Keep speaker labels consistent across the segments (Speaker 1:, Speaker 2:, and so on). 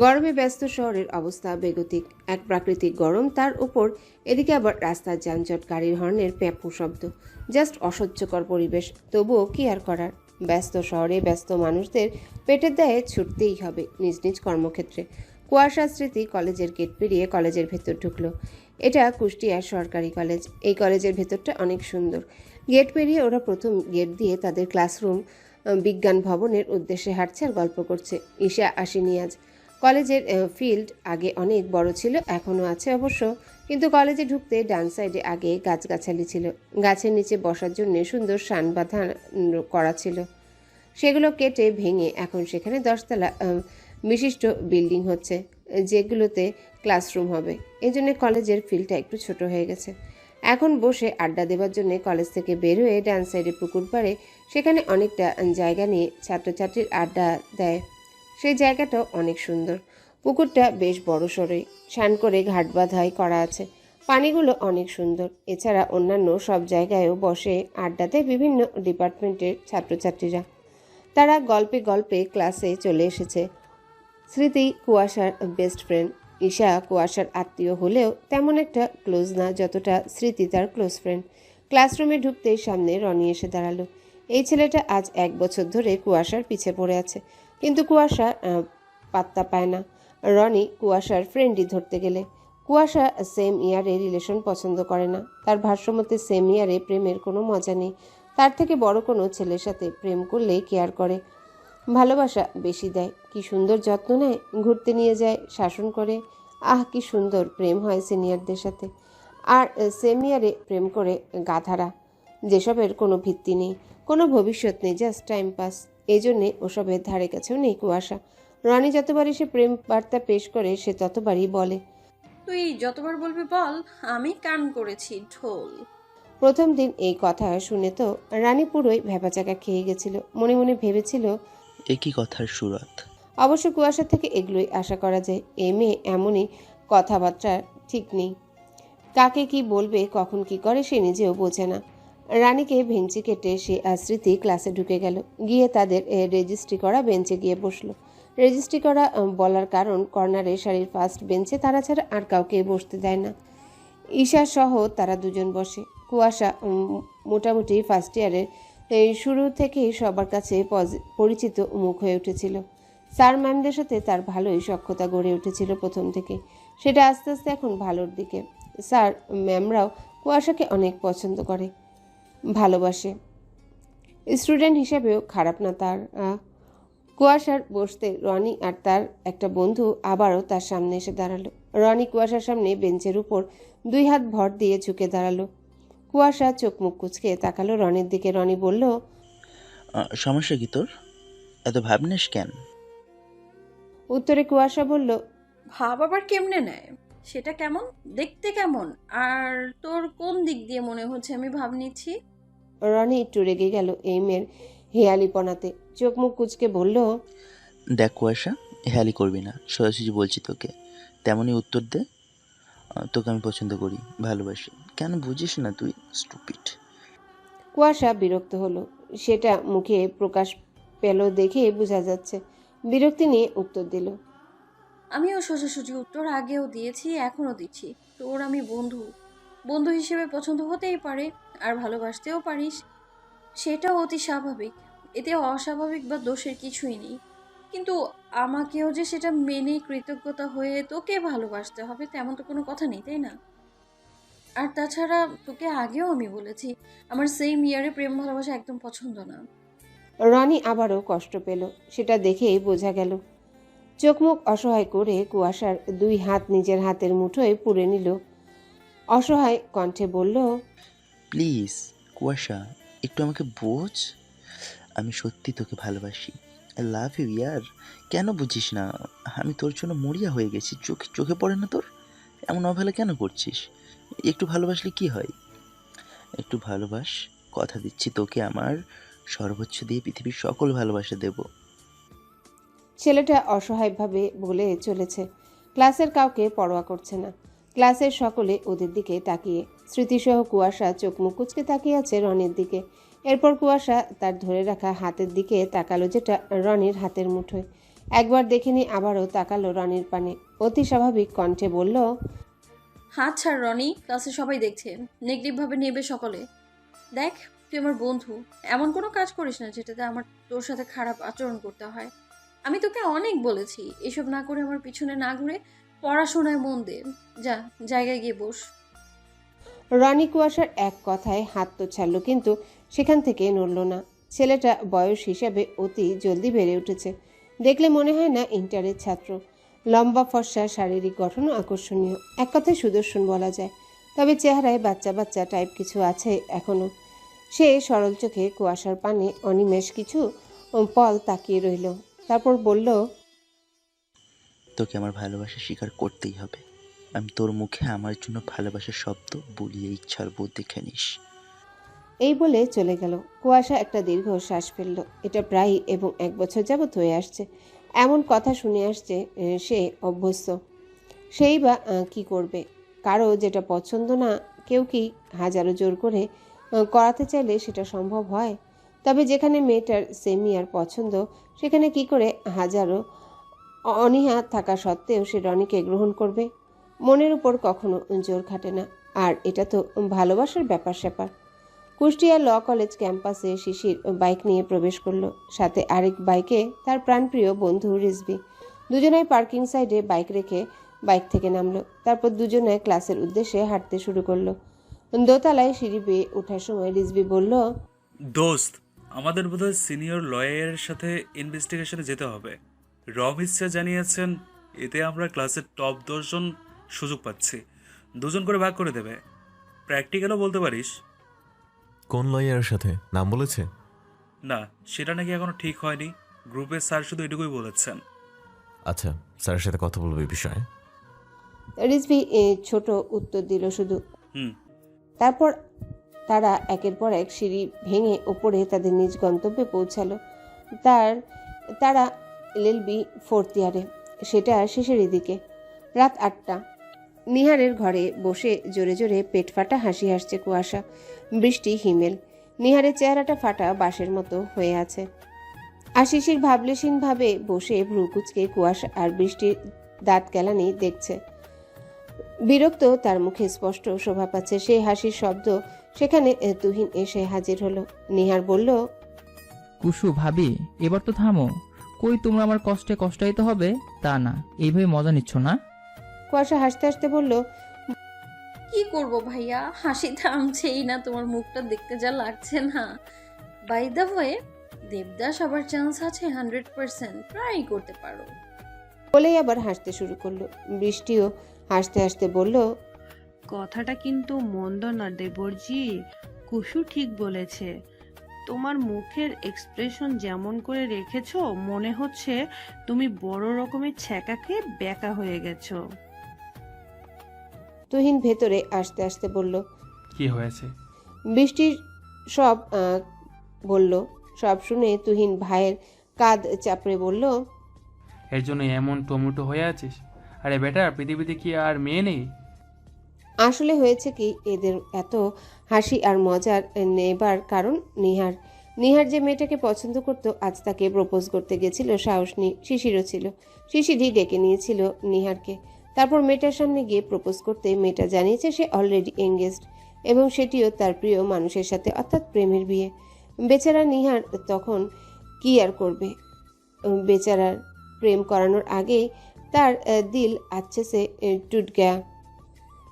Speaker 1: গরমে ব্যস্ত শহরের অবস্থা বেগতিক। এক প্রাকৃতিক গরম, তার উপর এদিকে আবার রাস্তার যানজট, গাড়ির হর্নের প্যাঁপু শব্দ। জাস্ট অসহ্যকর পরিবেশ। তবুও কি আর করার, ব্যস্ত শহরে ব্যস্ত মানুষদের পেটের দায়ে ছুটতেই হবে নিজ নিজ কর্মক্ষেত্রে। কুয়াশা স্মৃতি কলেজের গেট পেরিয়ে কলেজের ভেতর ঢুকলো। এটা কুষ্টিয়ার সরকারি কলেজ। এই কলেজের ভেতরটা অনেক সুন্দর। গেট পেরিয়ে ওরা প্রথম গেট দিয়ে তাদের ক্লাসরুম বিজ্ঞান ভবনের উদ্দেশ্যে হাঁটছে আর গল্প করছে। ঈশা আসেনি আজ। কলেজের ফিল্ড আগে অনেক বড় ছিল, এখনও আছে অবশ্য, কিন্তু কলেজে ঢুকতে ডান সাইডে আগে গাছগাছালি ছিল। গাছের নিচে বসার জন্য সুন্দর শান বাঁধা করা ছিল। সেগুলো কেটে ভেঙে এখন সেখানে 10 তলা বিশিষ্ট বিল্ডিং হচ্ছে, যেগুলোতে ক্লাসরুম হবে। এই জন্য কলেজের ফিল্ডটা একটু ছোট হয়ে গেছে। এখন বসে আড্ডা দেওয়ার জন্য কলেজ থেকে বের হয়ে ডান সাইডে পুকুর পাড়ে, সেখানে অনেকটা জায়গা নিয়ে ছাত্রছাত্রীর আড্ডা দেয়। সেই জায়গাটাও অনেক সুন্দর। পুকুরটা বেশ বড় সড়ই, শান করে ঘাট বাঁধাই করা আছে। পানিগুলো অনেক সুন্দর। এছাড়া অন্যান্য সব জায়গায়ও বসে আড্ডা দেয় বিভিন্ন ডিপার্টমেন্টের ছাত্রছাত্রীরা। তারা গল্পে গল্পে ক্লাসে চলে এসেছে। স্মৃতি কুয়াশার বেস্ট ফ্রেন্ড। ঈশা কুয়াশার আত্মীয় হলেও তেমন একটা ক্লোজ না যতটা স্মৃতি তার ক্লোজ ফ্রেন্ড। ক্লাসরুমে ঢুকতেই সামনে রনি এসে দাঁড়ালো। এই ছেলেটা আজ 1 বছর ধরে কুয়াশার পিছে পড়ে আছে, কিন্তু কুয়াশা পাত্তা পায় না। রনি কুয়াশার ফ্রেন্ডই ধরতে গেলে। কুয়াশা সেম ইয়ারে রিলেশন পছন্দ করে না। তার ভাষ্যমতে সেম ইয়ারে প্রেমের কোনো মজা নেই। তার থেকে বড় কোনো ছেলের সাথে প্রেম করলেই কেয়ার করে, ভালোবাসা বেশি দেয়, কি সুন্দর যত্ন নেয়, ঘুরতে নিয়ে যায়, শাসন করে। আহ, কি সুন্দর প্রেম হয় সিনিয়রদের সাথে। আর সেমিয়ারে প্রেম করে গাধারা, যেসবের কোনো ভিত্তি নেই, কোনো ভবিষ্যৎ নেই, জাস্ট টাইম পাস। এই জন্যে ওসবের ধারে কাছেও নেই কুয়াশা। রনি যতবারই সে প্রেম বার্তা পেশ করে সে ততবারই বলে,
Speaker 2: তুই যতবার বলবি বল, আমি কান করেছি ঢোল।
Speaker 1: প্রথম দিন এই কথা শুনে তো রানী পুরোই ভ্যাবাচাকা খেয়ে গেছিল। মনে মনে ভেবেছিল,
Speaker 3: একই কথার সুরাত।
Speaker 1: অবশ্য কুয়াশা থেকে এগুলোই আশা করা যায়। এই মেয়ে এমনই, কথাবার্তা ঠিক নেই, কাকে কি বলবে কখন কি করে সে নিজেও বোঝে না। রানীকে ভেঞ্চি কেটে সে আর স্মৃতি ক্লাসে ঢুকে গেল। গিয়ে তাদের রেজিস্ট্রি করা বেঞ্চে গিয়ে বসলো। রেজিস্ট্রি করা বলার কারণ, কর্নারে সারির ফার্স্ট বেঞ্চে তারা ছাড়া আর কাউকে বসতে দেয় না। ঈশা সহ তারা দুজন বসে। কুয়াশা মোটামুটি ফার্স্ট ইয়ারের শুরু থেকেই সবার কাছে পরিচিত মুখ হয়ে উঠেছিল। স্যার ম্যামদের সাথে তার ভালোই সখ্যতা গড়ে উঠেছিল প্রথম থেকে। সেটা আস্তে আস্তে এখন ভালোর দিকে। স্যার ম্যামরাও কুয়াশাকে অনেক পছন্দ করে, ভালোবাসে। স্টুডেন্ট হিসেবেও খারাপ না তার। কুয়াশার বসতে রনি আর তার একটা বন্ধু আবারও তার সামনে এসে দাঁড়ালো। রনি কুয়াশার সামনে বেঞ্চের উপর 2 হাত ভর দিয়ে ঝুঁকে দাঁড়ালো। কুয়াশা চোখ মুখ কুচকে তাকালো রনির দিকে। রনি বলল,
Speaker 3: সমস্যা কি তোর? এত ভাবনিস কেন?
Speaker 1: উত্তরে কুয়াশা বলল,
Speaker 2: ভাব আবার কেমনে নেয়? সেটা কেমন দেখতে কেমন? আর তোর কোন দিক দিয়ে মনে হচ্ছে আমি ভাব নিচ্ছি?
Speaker 1: রনি একটু রেগে গেল এই মেয়ের হেয়ালিপনাতে। চোখ মুখ কুচকে বলল,
Speaker 3: দেখ কুয়াশা, হেয়ালি করবি না, সোজাসুজি বলছি তোকে। তেমনই উত্তর দে। তোকে আমি পছন্দ করি, ভালোবাসি। কেন বুঝিস না তুই? স্টুপিড।
Speaker 1: কুয়াশা বিরক্ত হলো। সেটা মুখে প্রকাশ পেল দেখে বোঝা যাচ্ছে। বিরক্তি নিয়ে উত্তর দিল,
Speaker 2: আমিও সোজাসুজি উত্তর আগেও দিয়েছি, এখনো দিচ্ছি। তোর আমি বন্ধু, বন্ধু হিসেবে পছন্দ হতেই পারে, আর ভালোবাসতেও পারিস। সেটাও অতি স্বাভাবিক। এতে অস্বাভাবিক বা দোষের কিছুই নেই। কিন্তু আমাকেও যে সেটা মেনে কৃতজ্ঞতা হয়ে তোকে ভালোবাসতে হবে তেমন তো কোনো কথা নেই, তাই না? আর তাছাড়া তোকে আগেও আমি বলেছি, আমার সেম ইয়ারে প্রেম ভালোবাসা একদম পছন্দ না।
Speaker 1: রনি আবারও কষ্ট পেল, সেটা দেখেই বোঝা গেল। চোখ মুখ অসহায় করে কুয়াশার 2 হাত নিজের হাতের মুঠোয় পুরে নিল। অসহায় কণ্ঠে বলল,
Speaker 3: প্লিজ কুয়াশা, একটু আমাকে বোঝ। আমি সত্যি তোকে ভালোবাসি। আই লাভ ইউ ইয়ার। কেন বুঝিস না? আমি তোর জন্য মরিয়া হয়ে গেছি। চোখে চোখে পড়ে না তোর? এমন অবহেলা কেন করছিস? একটু ভালোবাসলে কি হয়? একটু ভালোবাস। কথা দিচ্ছি তোকে আমার সর্বোচ্চ দিয়ে পৃথিবীর সকল ভালোবাসা দেব।
Speaker 1: ছেলেটা অসহায়ভাবে বলে চলেছে। ক্লাসের কাউকে পরোয়া করছে না। ক্লাসের সকলে ওদের দিকে তাকিয়ে। স্মৃতিসহ কুয়াশা চোখ মুখ কুচকে তাকিয়ে আছে রনির দিকে। এরপর কুয়াশা তার ধরে রাখা হাতের দিকে তাকালো, যেটা রনির হাতের মুঠোয়। একবার দেখেনি আবারও তাকালো রনির পানে। অতি স্বাভাবিক কণ্ঠে বলল,
Speaker 2: হাত ছাড় রনি, ক্লাসে সবাই দেখছে, নেগেটিভভাবে নেবে সকলে। দেখ, তুই আমার বন্ধু, এমন কোনো কাজ করিস না যেটাতে আমার তোর সাথে খারাপ আচরণ করতে হয়। আমি তোকে অনেক বলেছি এসব না করে আমার পিছনে না ঘুরে পড়াশোনায় মন দে। যা, জায়গায় গিয়ে বস।
Speaker 1: রনি কুয়াশার এক কথায় হাত তো ছাড়ল, কিন্তু সেখান থেকে নড়ল না। ছেলেটা বয়স হিসাবে অতি জলদি বেড়ে উঠেছে। দেখলে মনে হয় না ইন্টারের ছাত্র। লম্বা ফর্সা, শারীরিক গঠনও আকর্ষণীয়, এক কথায় সুদর্শন বলা যায়। তবে চেহারায় বাচ্চা বাচ্চা টাইপ কিছু আছে এখনো। সে সরল চোখে কুয়াশার পানে অনিমেষ কিছু পল তাকিয়ে রইল, তারপর বলল,
Speaker 3: তোকে আমার ভালোবাসা স্বীকার করতেই হবে। আমি তোর মুখে আমার জন্য ভালোবাসার শব্দ বুলিয়ে ইচ্ছার বোধ দেখে নিস।
Speaker 1: এই বলে চলে গেল। কুয়াশা একটা দীর্ঘ শ্বাস ফেলল। এটা প্রায়ই এবং 1 বছর যাবৎ হয়ে আসছে। এমন কথা শুনে আসছে, সে অভ্যস্ত। সেই বা কি করবে? কারো যেটা পছন্দ না, কেউ কি হাজারো জোর করে করাতে চাইলে সেটা সম্ভব হয়? তবে যেখানে মেয়েটার সেমিয়ার পছন্দ, সেখানে কি করে হাজারো অনীহা থাকা সত্ত্বেও সে রনিকে গ্রহণ করবে? মনের উপর কখনো জোর খাটে না। আর এটা তো ভালোবাসার ব্যাপার স্যাপার। কুষ্টিয়া ল কলেজ ক্যাম্পাসে শিশির বাইক নিয়ে প্রবেশ করলো, সাথে আরেক বাইকে তার প্রাণপ্রিয় বন্ধু রিজভি। দুজনাই পার্কিং সাইডে বাইক রেখে বাইক থেকে নামলো। তারপর দুজনে ক্লাসের উদ্দেশ্যে হাঁটতে শুরু করলো। দোতলায় সিঁড়ি বেয়ে ওঠার সময় রিজভি বলল,
Speaker 4: দোস্ত, আমাদের বোধহয় সিনিয়র লয়ারের সাথে ইনভেস্টিগেশনে যেতে হবে। রমিত স্যার জানিয়েছেন এতে আমরা ক্লাসের টপ 10 জন সুযোগ পাচ্ছি। 2 জন করে ভাগ করে দেবে। প্র্যাকটিক্যালও বলতে পারিস।
Speaker 5: কোন লয়ারের সাথে নাম বলেছে?
Speaker 4: না, সেটা নাকি এখনো ঠিক হয়নি। গ্রুপের স্যার শুধু এটুকুই বলেছেন।
Speaker 5: আচ্ছা, স্যারের সাথে কথা বলবো এই বিষয়ে।
Speaker 1: রিজভি ছোট উত্তর দিল শুধু।
Speaker 4: হুম।
Speaker 1: তারপর তারা একের পর এক সিঁড়ি ভেঙে ওপরে তাদের নিজ গন্তব্যে পৌঁছালো। তারা এলএলবি 4th ইয়ারে, সেটা শেষের দিকে। রাত 8টা। নিহারের ঘরে বসে জোরে জোরে পেট ফাটা হাসি হাসছে কুয়াশা। বৃষ্টি হিমেল। নিহারের চেহারাটা ফাটা বাঁশের মতো হয়ে আছে। আর শিশির ভাবলেশীনভাবে বসে ভ্রু কুচকে কুয়াশা আর বৃষ্টির দাঁত কেলানি দেখছে। বিরক্ত তার মুখে স্পষ্ট শোভা পাচ্ছে। সেই হাসির শব্দ সেখানে তুহিন এসে হাজির হলো। নিহার বলল,
Speaker 6: কুসু ভাবি, এবার তো থামো। কই তোমরা আমার কষ্টে কষ্টায়িত হবে তা না, এইভাবে মজা নিচ্ছ না?
Speaker 1: কুয়াশা হাসতে হাসতে বলল,
Speaker 2: কি করব ভাইয়া, হাসি থামছেই না, তোমার মুখটা দেখতে যা লাগছে না। বাই দ্য ওয়ে, দেবদাস আবার চান্স আছে 100%, ট্রাই করতে পারো।
Speaker 1: বলেই আবার হাসতে শুরু করলো। বৃষ্টিও হাসতে হাসতে বলল,
Speaker 7: কথাটা কিন্তু মন্দ না দেবরজি, কুসু ঠিক বলেছে। তোমার মুখের এক্সপ্রেশন যেমন করে রেখেছো, মনে হচ্ছে তুমি বড় রকমের ছ্যাঁকা খেয়ে ব্যাকা হয়ে গেছো।
Speaker 1: তুহিন ভেতরে আসতে আসতে বলল,
Speaker 8: কি হয়েছে?
Speaker 1: বৃষ্টির সব বলল। সব শুনে তুহিন ভাইয়ের কাঁধ চাপড়ে বলল,
Speaker 8: এর জন্য এমন টমেটো হয়ে আছিস? আরে বেটা, পৃথিবীতে কি আর মেয়ে নেই?
Speaker 1: আসলে হয়েছে কি, এদের এত হাসি আর মজার নেবার কারণ নিহার যে মেয়েটাকে পছন্দ করত, আজ তাকে প্রপোজ করতে গেছিল সাহস নিয়ে। শিশিরও ছিল। শিশিরই ডেকে নিয়েছিল নিহারকে। তারপর মেয়েটার সামনে গিয়ে প্রপোজ করতে মেয়েটা জানিয়েছে সে অলরেডি এঙ্গেজড, এবং সেটিও তার প্রিয় মানুষের সাথে, অর্থাৎ প্রেমের বিয়ে। বেচারা নিহার তখন কি আর করবে? বেচারার প্রেম করানোর আগেই তার দিল আচ্ছে সে টুট গয়া।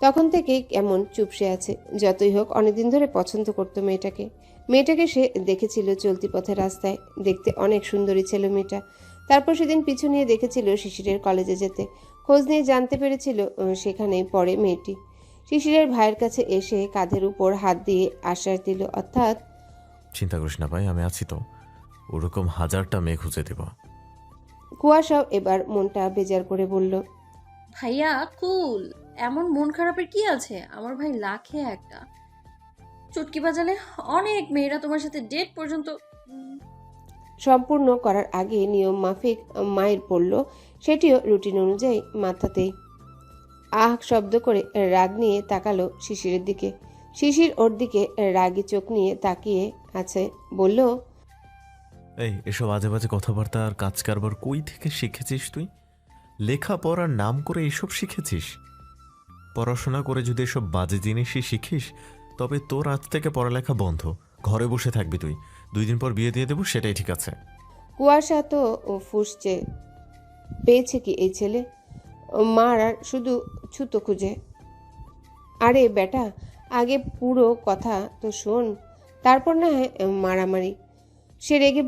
Speaker 1: তখন থেকে কেমন চুপসে আছে। যতই হোক অনেকদিন ধরে পছন্দ করতো মেয়েটাকে সে দেখেছিল চলতি পথে রাস্তায়। দেখতে অনেক সুন্দরী ছিল মেয়েটা। তারপর সেদিন পিছু নিয়ে দেখেছিল শিশিরের কলেজে যেতে। খোঁজ নিয়ে জানতে পেরেছিল সেখানেই পড়ে মেয়েটি। শিশিরের ভাইয়ের কাছে এসে কাঁধের উপর হাত দিয়ে আশ্বাস দিল, অর্থাৎ,
Speaker 5: চিন্তা করিস না ভাই, আমি আছি তো। ওরকম 1000টা মেয়ে খুঁজে দেব।
Speaker 1: কুয়াশাও এবার মনটা বেজার করে বলল,
Speaker 2: ভাইয়া কুল, এমন মন খারাপের কি আছে? আমার ভাই লাখে একটা। চুটকি বাজালে অনেক মেয়েরা তোমার সাথে ডেট পর্যন্ত।
Speaker 1: সম্পূর্ণ করার আগে নিয়ম মাফিক মায়ের পড়ল, সেটিও রুটিন অনুযায়ী মাথাতেই। আহ শব্দ করে রাগ নিয়ে তাকালো শিশিরের দিকে। শিশির ওর দিকে রাগী চোখ নিয়ে তাকিয়ে আছে। বলল,
Speaker 5: এই এসব আজে বাজে কথাবার্তা আর কাজ কারবার কই থেকে শিখেছিস তুই? লেখাপড়ার নাম করে এসব শিখেছিস? পড়াশোনা করে যদি এসব বাজে জিনিসই শিখিস তবে তোর আজ থেকে পড়ালেখা বন্ধ, ঘরে বসে থাকবি তুই। 2 দিন পর বিয়ে দিয়ে দেবো, সেটাই ঠিক আছে।
Speaker 1: কুয়াশা তো ফুঁসছে। পেয়েছে কি এই ছেলে? মার আর শুধু ছুতো খুঁজে। আরে বেটা, আগে পুরো কথা তো শোন, তারপর না হয় মারামারি। সে রেগে